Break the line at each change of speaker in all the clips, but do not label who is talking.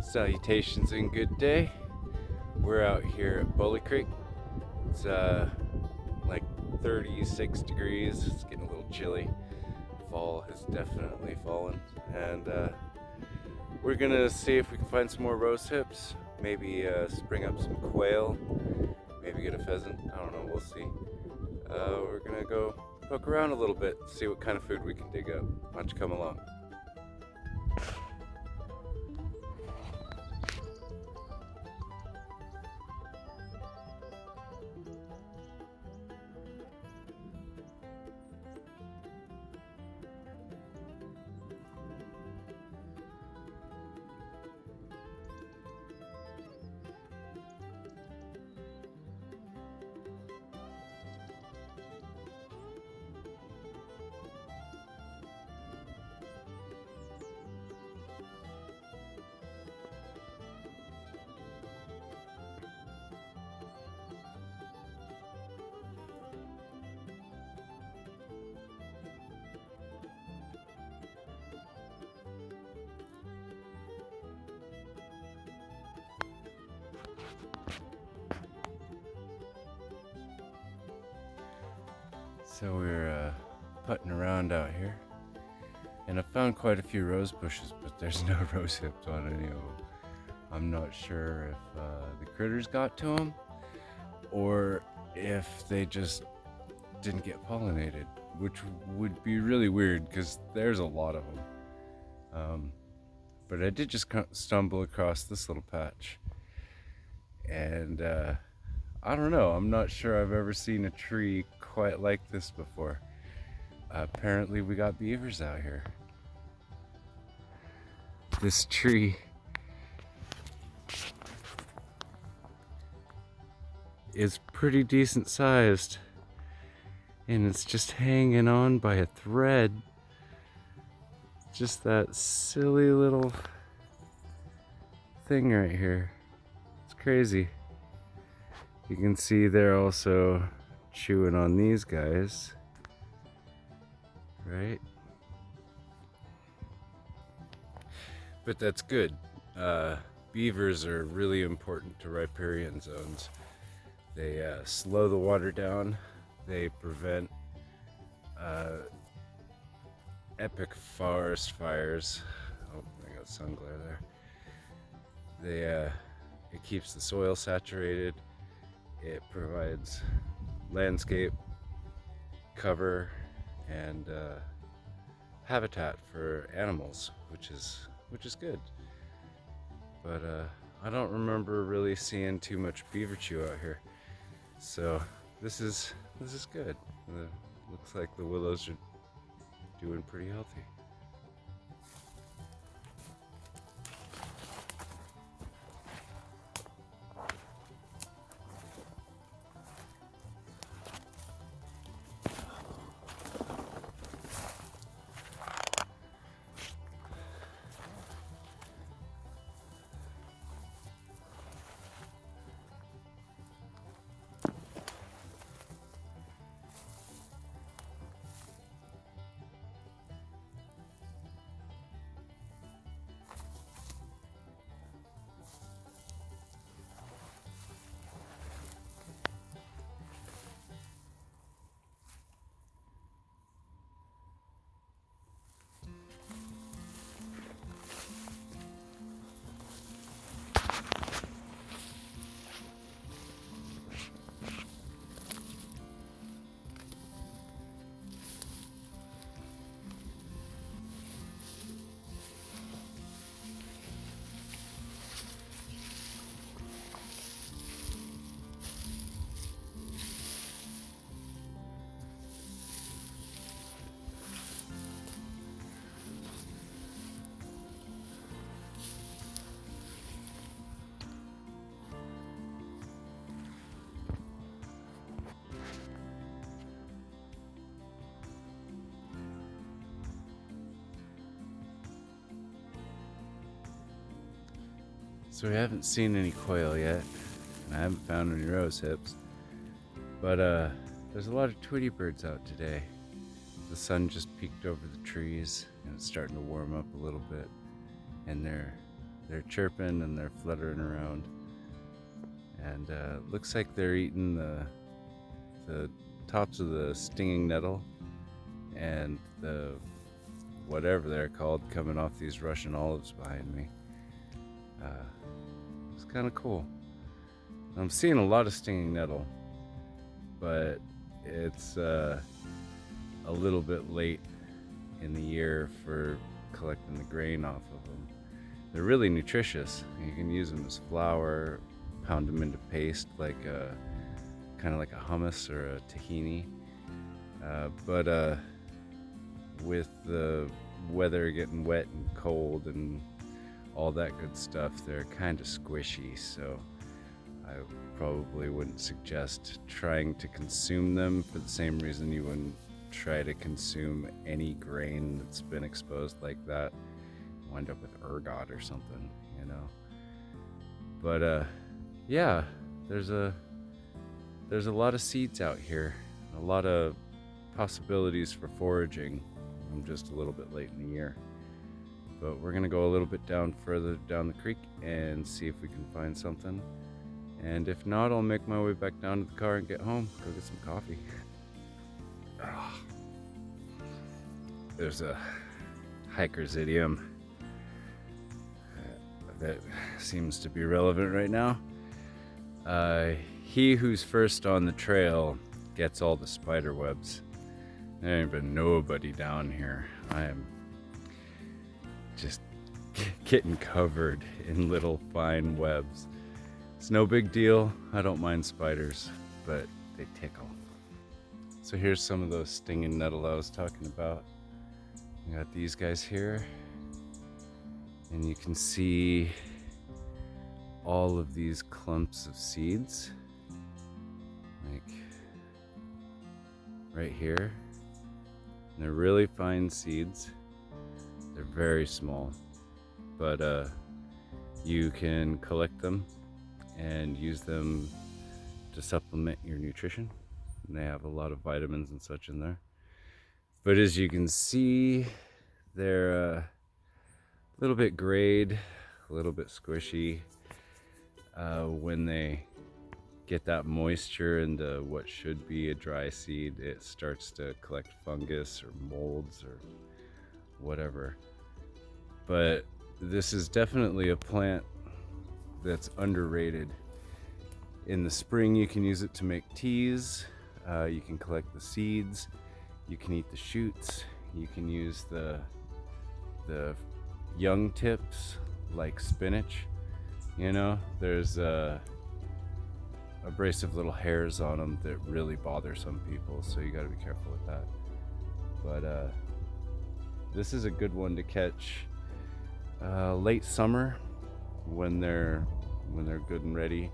Salutations and good day. We're out here at Bully Creek. It's like 36 degrees. It's getting a little chilly. Fall has definitely fallen, and we're gonna see if we can find some more rose hips. Maybe spring up some quail. Maybe get a pheasant. I don't know. We'll see. We're gonna go poke around a little bit, see what kind of food we can dig up. Why don't you come along? So we're putting around out here, and I found quite a few rose bushes, but there's no rose hips on any of them. I'm not sure if the critters got to them, or if they just didn't get pollinated, which would be really weird because there's a lot of them. But I did just stumble across this little patch, and I don't know, I'm not sure I've ever seen a tree quite like this before. Apparently we got beavers out here. This tree is pretty decent sized, and it's just hanging on by a thread. Just that silly little thing right here. It's crazy. You can see they're also chewing on these guys, right? But that's good. Beavers are really important to riparian zones. They slow the water down. They prevent epic forest fires. Oh, I got sun glare there. It keeps the soil saturated. It provides landscape cover and habitat for animals, which is good. But I don't remember really seeing too much beaver chew out here, so this is good. Looks like the willows are doing pretty healthy. So we haven't seen any quail yet, and I haven't found any rose hips, but there's a lot of Tweety birds out today. The sun just peeked over the trees and it's starting to warm up a little bit, and they're they're chirping and they're fluttering around. And looks like they're eating the tops of the stinging nettle and the whatever they're called coming off these Russian olives behind me. It's kind of cool. I'm seeing a lot of stinging nettle, but it's a little bit late in the year for collecting the grain off of them. They're really nutritious. You can use them as flour, pound them into paste like kind of like a hummus or a tahini. But with the weather getting wet and cold and all that good stuff, they're kind of squishy, so I probably wouldn't suggest trying to consume them for the same reason you wouldn't try to consume any grain that's been exposed like that. You wind up with ergot or something, you know. But yeah, there's a lot of seeds out here, a lot of possibilities for foraging. I'm just a little bit late in the year, but we're gonna go a little bit further down the creek and see if we can find something. And if not, I'll make my way back down to the car and get home, go get some coffee. There's a hiker's idiom that seems to be relevant right now. He who's first on the trail gets all the spider webs. There ain't been nobody down here. I am just getting covered in little fine webs. It's no big deal. I don't mind spiders, but they tickle. So here's some of those stinging nettle I was talking about. We got these guys here, and you can see all of these clumps of seeds, like right here. And they're really fine seeds. They're very small, but you can collect them and use them to supplement your nutrition. And they have a lot of vitamins and such in there. But as you can see, they're a little bit grayed, a little bit squishy. When they get that moisture into what should be a dry seed, it starts to collect fungus or molds or whatever. But this is definitely a plant that's underrated. In the spring, you can use it to make teas. You can collect the seeds. You can eat the shoots. You can use the young tips like spinach. You know, there's abrasive little hairs on them that really bother some people, so you got to be careful with that. But this is a good one to catch late summer when they're good and ready,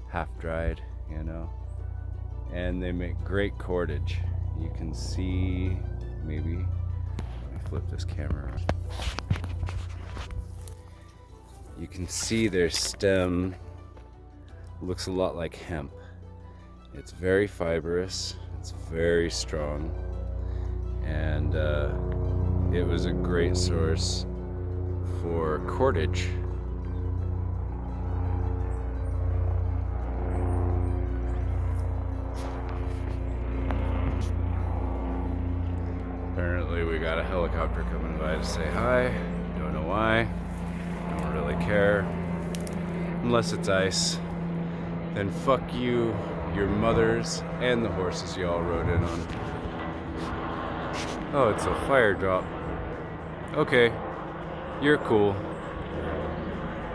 half dried, you know. And they make great cordage. You can see, maybe, let me flip this camera around. You can see their stem looks a lot like hemp. It's very fibrous, it's very strong, and it was a great source for cordage. Apparently we got a helicopter coming by to say hi. Don't know why. Don't really care. Unless it's ice. Then fuck you, your mothers, and the horses you all rode in on. Oh, it's a fire drop. Okay, you're cool.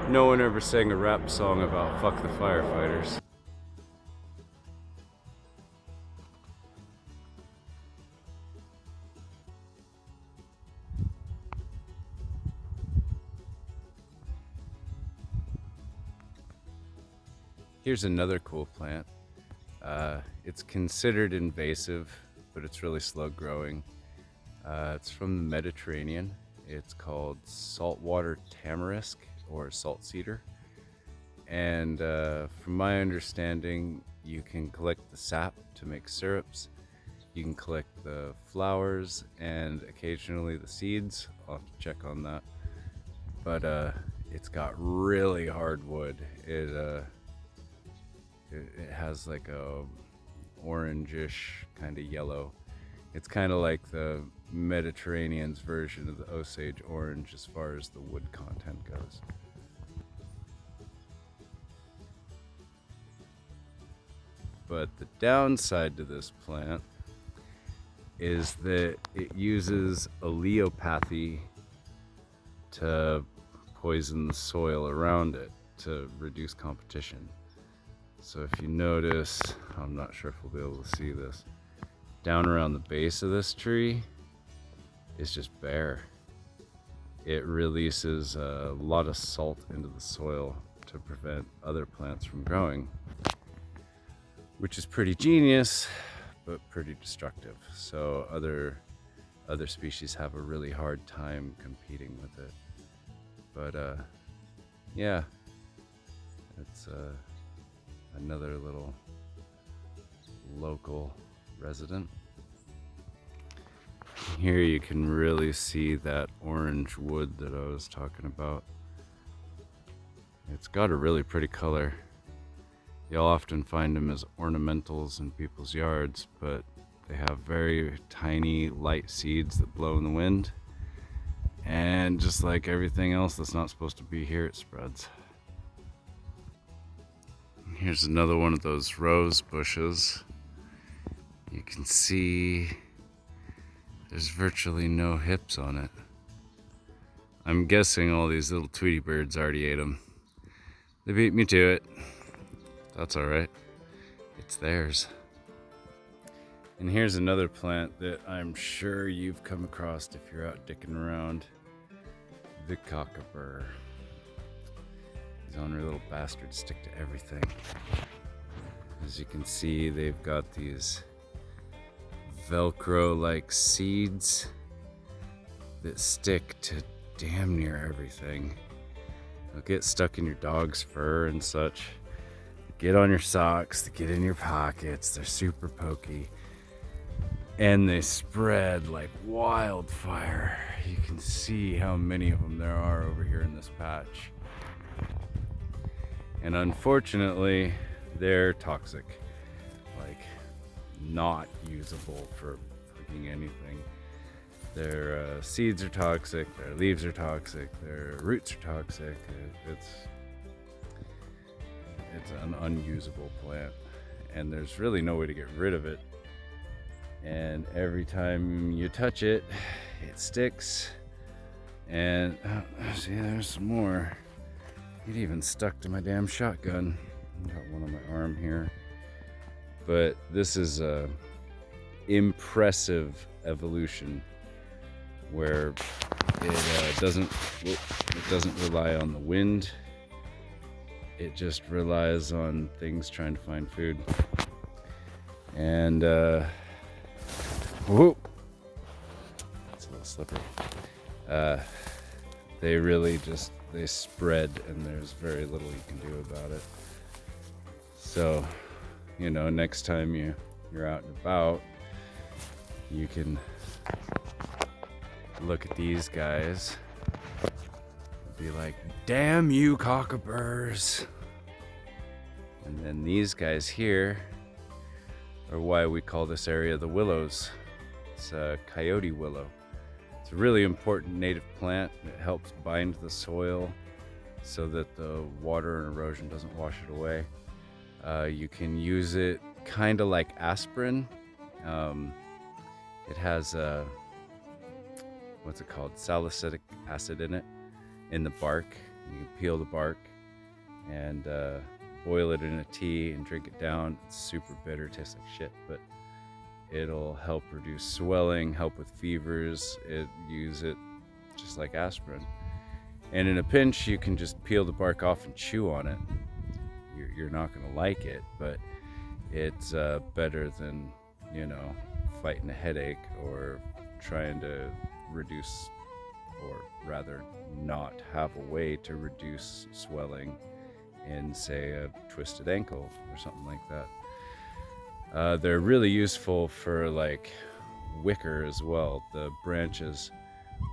No one ever sang a rap song about fuck the firefighters. Here's another cool plant. It's considered invasive, but it's really slow growing. It's from the Mediterranean. It's called saltwater tamarisk or salt cedar. And from my understanding, you can collect the sap to make syrups. You can collect the flowers and occasionally the seeds. I'll have to check on that. But It's got really hard wood. It has like a orangish kind of yellow. It's kind of like the Mediterranean's version of the Osage orange as far as the wood content goes. But the downside to this plant is that it uses allelopathy to poison the soil around it to reduce competition. So if you notice, I'm not sure if we'll be able to see this, down around the base of this tree is just bare. It releases a lot of salt into the soil to prevent other plants from growing, which is pretty genius, but pretty destructive. So other species have a really hard time competing with it. But yeah, it's another little local resident. Here you can really see that orange wood that I was talking about. It's got a really pretty color. You'll often find them as ornamentals in people's yards, but they have very tiny, light seeds that blow in the wind. And just like everything else that's not supposed to be here, it spreads. Here's another one of those rose bushes. You can see there's virtually no hips on it. I'm guessing all these little Tweety birds already ate them. They beat me to it. That's all right. It's theirs. And here's another plant that I'm sure you've come across if you're out dicking around. The cockapur. These ornery little bastards stick to everything. As you can see, they've got these Velcro-like seeds that stick to damn near everything. They'll get stuck in your dog's fur and such. They get on your socks, they get in your pockets, they're super pokey. And they spread like wildfire. You can see how many of them there are over here in this patch. And unfortunately, they're toxic. Like, not usable for cooking anything. Their seeds are toxic, their leaves are toxic, their roots are toxic. It's an unusable plant. And there's really no way to get rid of it. And every time you touch it, it sticks. And see, there's some more. It even stuck to my damn shotgun. Got one on my arm here. But this is a impressive evolution where it doesn't rely on the wind. It just relies on things trying to find food. And whoop! It's a little slippery. They really just, they spread and there's very little you can do about it. So, you know, next time you're out and about, you can look at these guys and be like, damn you cockapurs. And then these guys here are why we call this area the Willows. It's a coyote willow. It's a really important native plant. It helps bind the soil so that the water and erosion doesn't wash it away. You can use it kind of like aspirin. It has what's it called? Salicylic acid in it, in the bark. You can peel the bark and boil it in a tea and drink it down. It's super bitter, tastes like shit, but it'll help reduce swelling, help with fevers. Use it just like aspirin. And in a pinch, you can just peel the bark off and chew on it. You're not gonna like it, but it's better than, you know, fighting a headache or trying to reduce, or rather not have a way to reduce swelling in, say, a twisted ankle or something like that. They're really useful for like wicker as well. The branches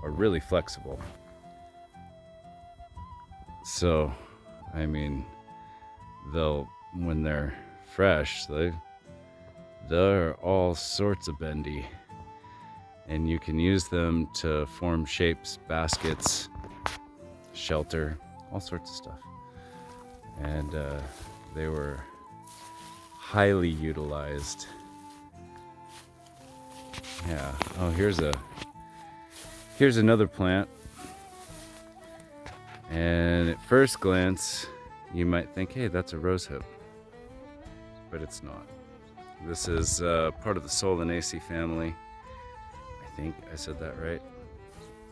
are really flexible. So, I mean, when they're fresh, they're all sorts of bendy. And you can use them to form shapes, baskets, shelter, all sorts of stuff. And they were highly utilized. Yeah. Oh, here's another plant. And at first glance, you might think, hey, that's a rosehip. But it's not. This is part of the Solanaceae family. I think I said that right.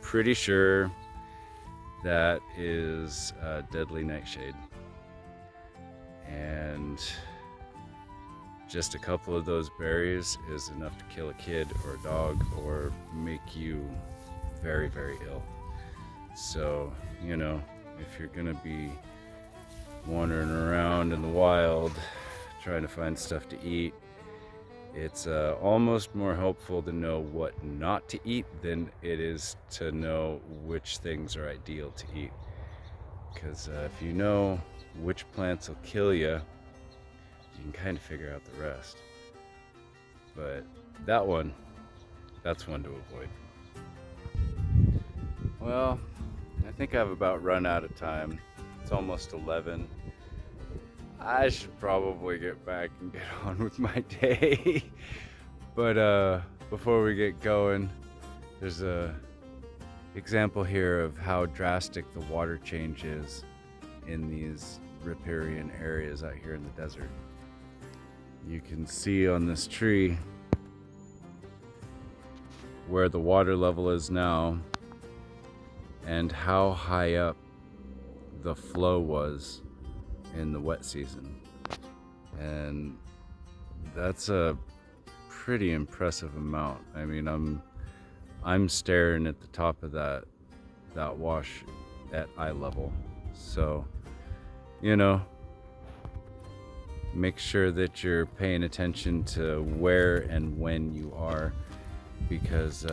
Pretty sure that is deadly nightshade. And just a couple of those berries is enough to kill a kid or a dog or make you very, very ill. So, you know, if you're gonna be wandering around in the wild trying to find stuff to eat, it's almost more helpful to know what not to eat than it is to know which things are ideal to eat. Because if you know which plants will kill you, you can kind of figure out the rest. But that's one to avoid. Well, I think I've about run out of time. It's almost 11. I should probably get back and get on with my day. But before we get going, there's a example here of how drastic the water change is in these riparian areas out here in the desert. You can see on this tree where the water level is now and how high up the flow was in the wet season. And that's a pretty impressive amount. I mean, I'm staring at the top of that wash at eye level. So, you know, make sure that you're paying attention to where and when you are, because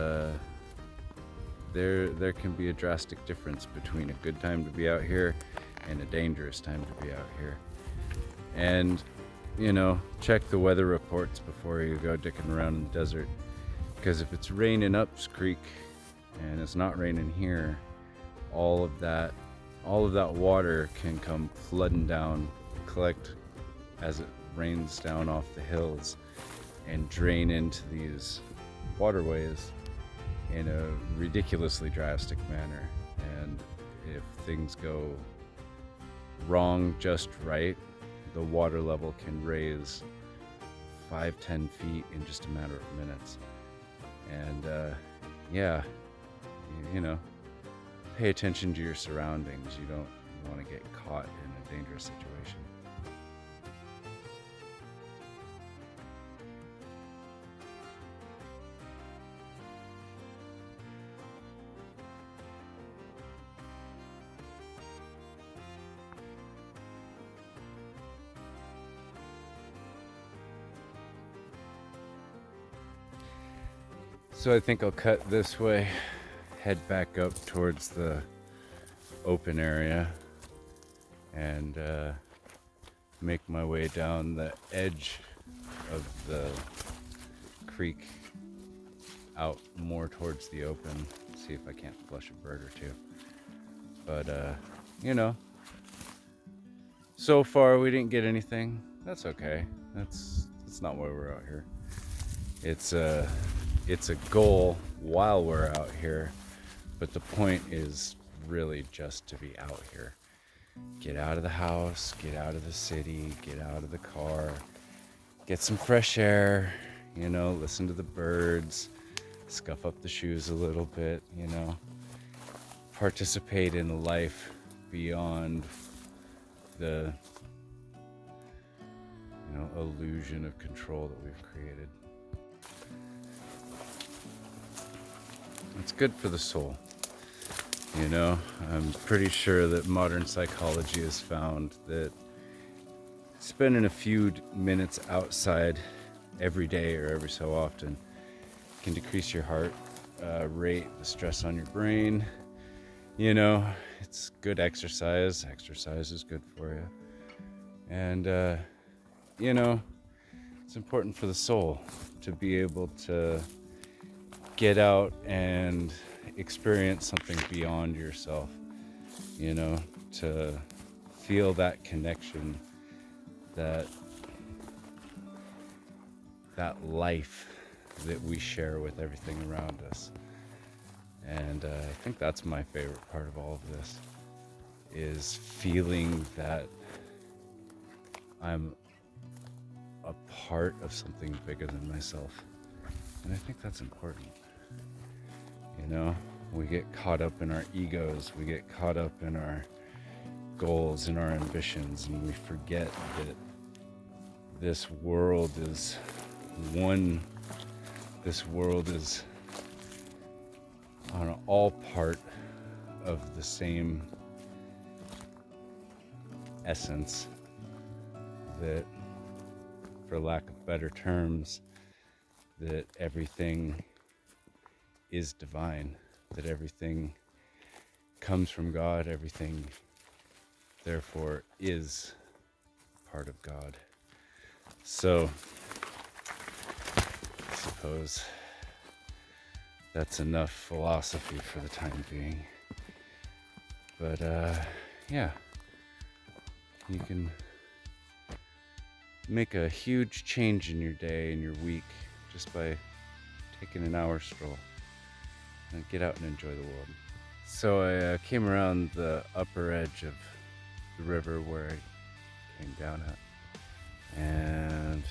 there can be a drastic difference between a good time to be out here and a dangerous time to be out here. And, you know, check the weather reports before you go dicking around in the desert, because if it's raining up Creek and it's not raining here, all of that water can come flooding down, collect as it rains down off the hills, and drain into these waterways in a ridiculously drastic manner. And if things go wrong just right, the water level can raise 5-10 feet in just a matter of minutes. And yeah, you know, pay attention to your surroundings. You don't want to get caught in a dangerous situation. So I think I'll cut this way, head back up towards the open area, and make my way down the edge of the creek out more towards the open, see if I can't flush a bird or two. But you know, so far we didn't get anything. That's okay. That's not why we're out here. It's a goal while we're out here, but the point is really just to be out here. Get out of the house, get out of the city, get out of the car, get some fresh air, you know, listen to the birds, scuff up the shoes a little bit, you know, participate in life beyond the, you know, illusion of control that we've created. It's good for the soul. You know, I'm pretty sure that modern psychology has found that spending a few minutes outside every day or every so often can decrease your heart rate, the stress on your brain. You know, it's good exercise. Exercise is good for you. And, it's important for the soul to be able to get out and experience something beyond yourself, to feel that connection, that life that we share with everything around us. And I think that's my favorite part of all of this, is feeling that I'm a part of something bigger than myself. And I think that's important. We get caught up in our egos, we get caught up in our goals and our ambitions, and we forget that this world is one. This world is on all part of the same essence, that, for lack of better terms, that everything is divine, that everything comes from God, everything therefore is part of God. So I suppose that's enough philosophy for the time being. But yeah, you can make a huge change in your day and your week just by taking an hour stroll and get out and enjoy the world. So I came around the upper edge of the river where I came down at, and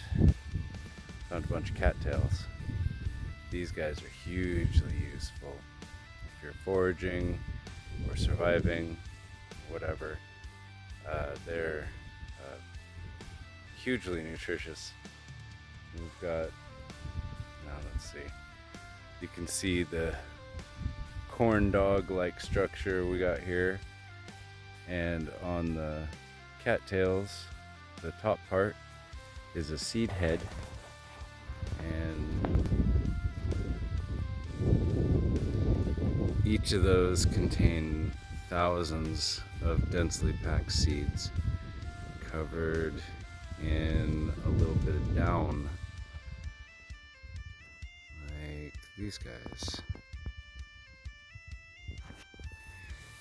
found a bunch of cattails. These guys are hugely useful if you're foraging or surviving, whatever. They're hugely nutritious. We've got, now let's see, you can see the corn dog like structure we got here, and on the cattails, the top part is a seed head, and each of those contain thousands of densely packed seeds covered in a little bit of down, like these guys.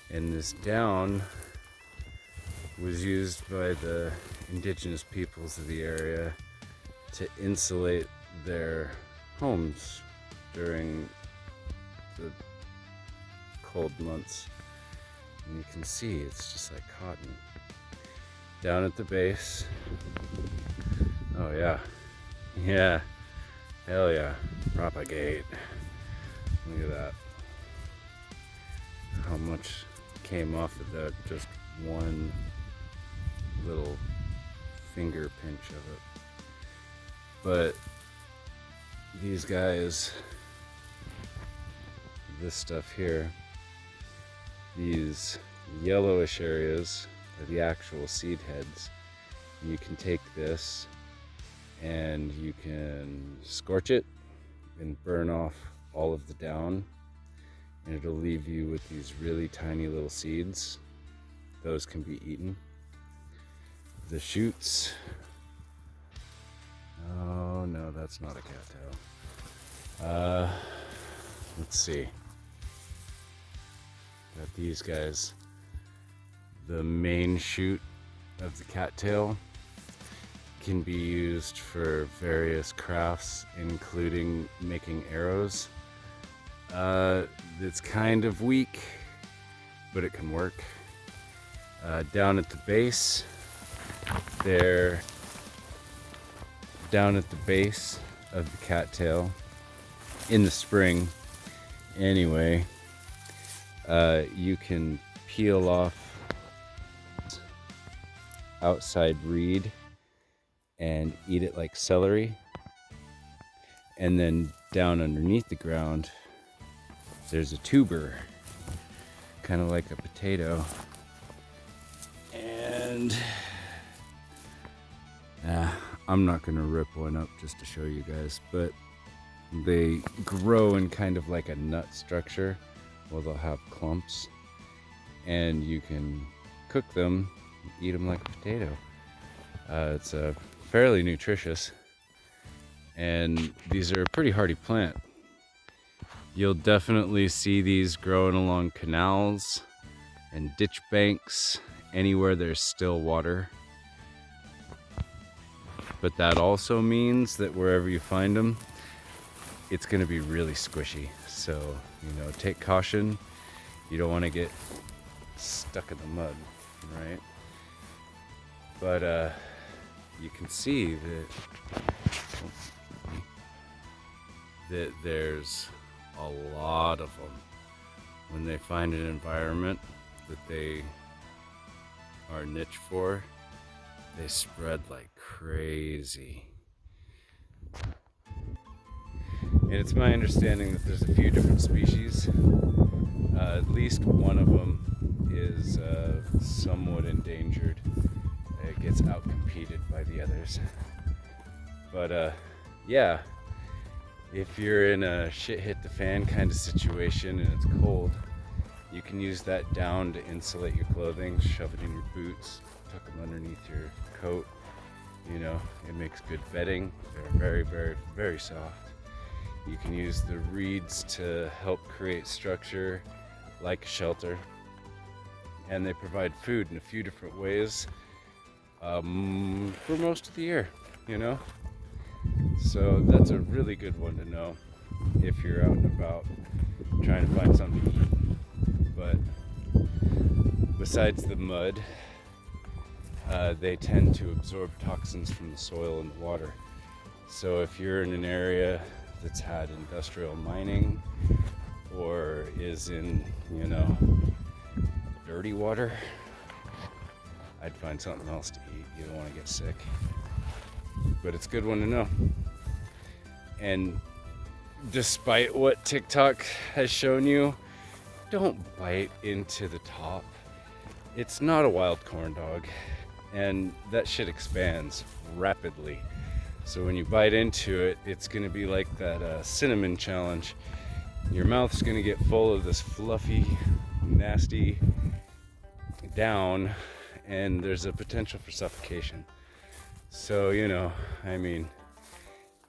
And this down was used by the indigenous peoples of the area to insulate their homes during the cold months. And you can see it's just like cotton. Down at the base, oh yeah, hell yeah, propagate. Look at that. How much came off of that, just one little finger pinch of it. But these guys, this stuff here, these yellowish areas are the actual seed heads. You can take this and you can scorch it and burn off all of the down, and it'll leave you with these really tiny little seeds. Those can be eaten. The shoots, oh no, that's not a cattail. Let's see. Got these guys. The main shoot of the cattail can be used for various crafts, including making arrows. It's kind of weak, but it can work. Down at the base, down at the base of the cattail, in the spring anyway, you can peel off outside reed and eat it like celery. And then down underneath the ground, there's a tuber, kind of like a potato. And I'm not gonna rip one up just to show you guys, but they grow in kind of like a nut structure. Well, they'll have clumps, and you can cook them, eat them like a potato. It's fairly nutritious, and these are a pretty hardy plant. You'll definitely see these growing along canals and ditch banks, anywhere there's still water. But that also means that wherever you find them, it's going to be really squishy. So, take caution. You don't want to get stuck in the mud, right? But you can see that there's a lot of them. When they find an environment that they are niche for, they spread like crazy. And it's my understanding that there's a few different species. At least one of them is somewhat endangered. It gets outcompeted by the others. But yeah, if you're in a shit hit the fan kind of situation and it's cold, you can use that down to insulate your clothing, shove it in your boots, tuck them underneath your coat. It makes good bedding. They're very, very, very soft. You can use the reeds to help create structure like a shelter. And they provide food in a few different ways for most of the year, So that's a really good one to know if you're out and about trying to find something to eat. But besides the mud, they tend to absorb toxins from the soil and the water. So if you're in an area that's had industrial mining or is in, dirty water, I'd find something else to eat. You don't want to get sick. But it's a good one to know. And despite what TikTok has shown you, don't bite into the top. It's not a wild corn dog, and that shit expands rapidly. So when you bite into it, it's gonna be like that cinnamon challenge. Your mouth's gonna get full of this fluffy, nasty down, and there's a potential for suffocation. So,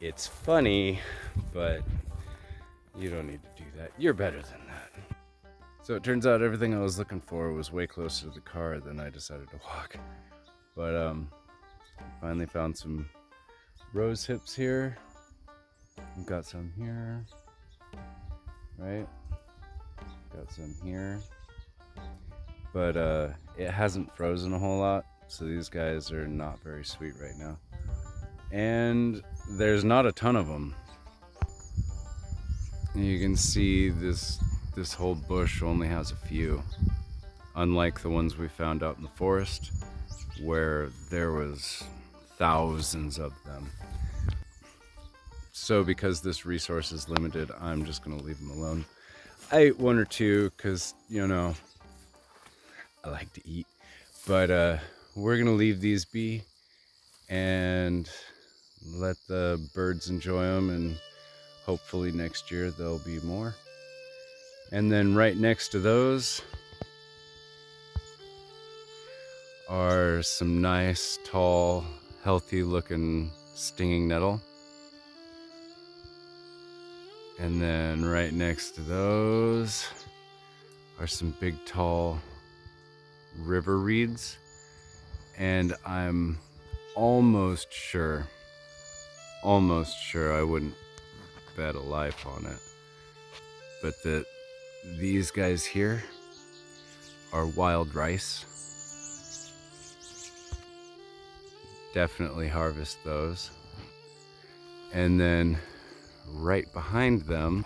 it's funny, but you don't need to do that. You're better than that. So it turns out everything I was looking for was way closer to the car than I decided to walk. But I finally found some rose hips here. We've got some here, right? Got some here. But it hasn't frozen a whole lot, so these guys are not very sweet right now. And there's not a ton of them. You can see this whole bush only has a few, unlike the ones we found out in the forest where there was thousands of them. So because this resource is limited, I'm just gonna leave them alone. I ate one or two because, I like to eat, but we're gonna leave these be and let the birds enjoy them, and hopefully next year there'll be more. And then right next to those are some nice, tall, healthy looking stinging nettle. And then right next to those are some big, tall river reeds. And I'm almost sure I wouldn't bet a life on it, but that these guys here are wild rice. Definitely harvest those. And then right behind them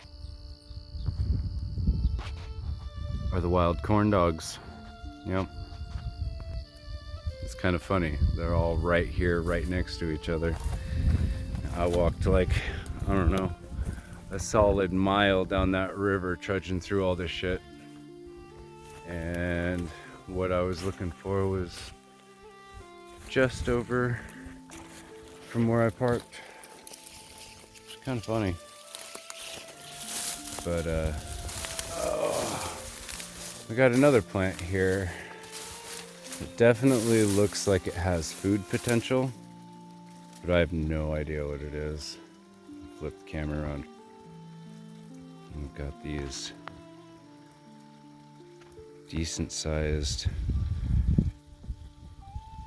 are the wild corn dogs. Yep. It's kind of funny. They're all right here, right next to each other. I walked like, I don't know, a solid mile down that river trudging through all this shit. And what I was looking for was just over from where I parked. It's kind of funny. But We got another plant here. It definitely looks like it has food potential, but I have no idea what it is. Flip the camera around. We've got these decent sized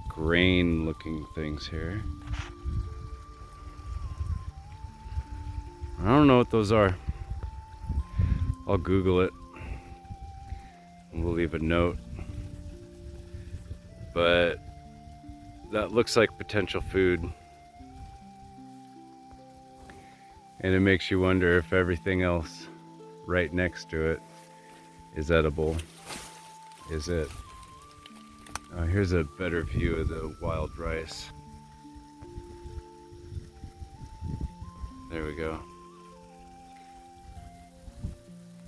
grain looking things here. I don't know what those are. I'll Google it and we'll leave a note. But that looks like potential food. And it makes you wonder if everything else right next to it is edible. Is it? Here's a better view of the wild rice. There we go.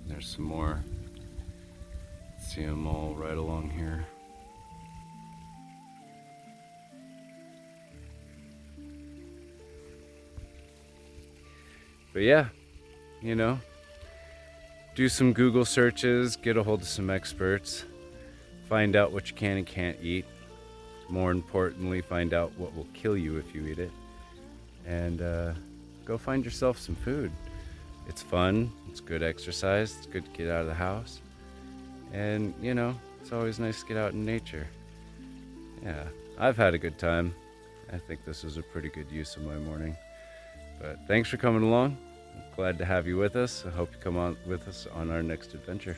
There's some more. See them all right along here. But yeah, you know, do some Google searches, get a hold of some experts, find out what you can and can't eat. More importantly, find out what will kill you if you eat it. And go find yourself some food. It's fun, it's good exercise, it's good to get out of the house. And, you know, it's always nice to get out in nature. Yeah, I've had a good time. I think this was a pretty good use of my morning. But thanks for coming along. I'm glad to have you with us. I hope you come on with us on our next adventure.